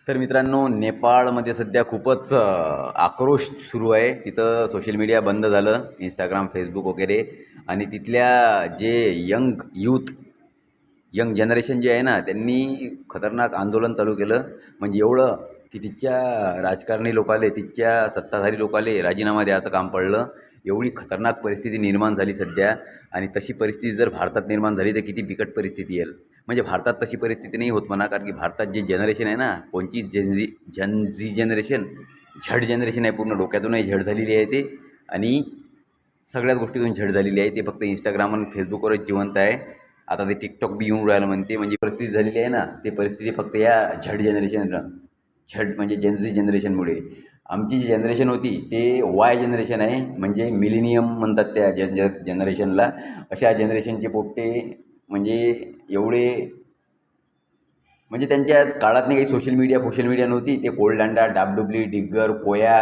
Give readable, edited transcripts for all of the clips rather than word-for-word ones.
तर मित्रांनो, नेपाळमध्ये सध्या खूपच आक्रोश सुरू आहे. तिथं सोशल मीडिया बंद झालं, इंस्टाग्राम, फेसबुक वगैरे. आणि तिथल्या जे यंग जनरेशन जे आहे ना, त्यांनी खतरनाक आंदोलन चालू केलं. म्हणजे एवढं की तिथच्या राजकारणी लोकाले, तिथच्या सत्ताधारी लोकाले राजीनामा द्यायचं काम पडलं. एवढी खतरनाक परिस्थिती निर्माण झाली सध्या. आणि तशी परिस्थिती जर भारतात निर्माण झाली तर किती बिकट परिस्थिती येईल. म्हणजे भारतात तशी परिस्थिती नाही होत म्हणा, कारण की भारतात जे जनरेशन आहे ना, कोणची जनझी जनरेशन, झड जनरेशन आहे, पूर्ण डोक्यातूनही झड झालेली आहे ते. आणि सगळ्याच गोष्टीतून झड झालेली आहे. ते फक्त इंस्टाग्राम आणि फेसबुकवरच जिवंत आहे. आता ते टिकटॉक बी येऊन राहिलं म्हणते. म्हणजे परिस्थिती झालेली आहे ना, ते परिस्थिती फक्त या झड म्हणजे जेनझी जनरेशनमुळे. आमची जी जनरेशन होती ते वाय जनरेशन आहे, म्हणजे मिलेनियम म्हणतात त्या जनरेशनला. अशा जनरेशनचे पोट्टे म्हणजे एवढे, म्हणजे त्यांच्या काळात नाही काही सोशल मीडिया नव्हती. ते कोळदांडा, डाबडुबली, डिग्गर, पोया,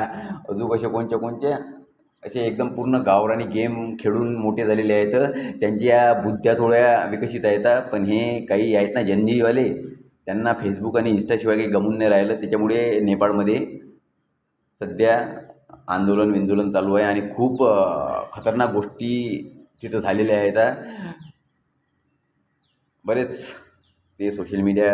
अजून कसे कोणच्या असे एकदम पूर्ण गावरानी गेम खेळून मोठे झालेले आहेत. त्यांच्या बुद्ध्या थोड्या विकसित आहेत. पण हे काही आहेत ना जनजीवाले, त्यांना फेसबुक आणि इंस्टाशिवाय काही गमून नाही राहिलं. त्याच्यामुळे नेपाळमध्ये सध्या आंदोलन चालू आहे आणि खूप खतरनाक गोष्टी तिथं झालेल्या आहेत. बरेच ते सोशल मीडिया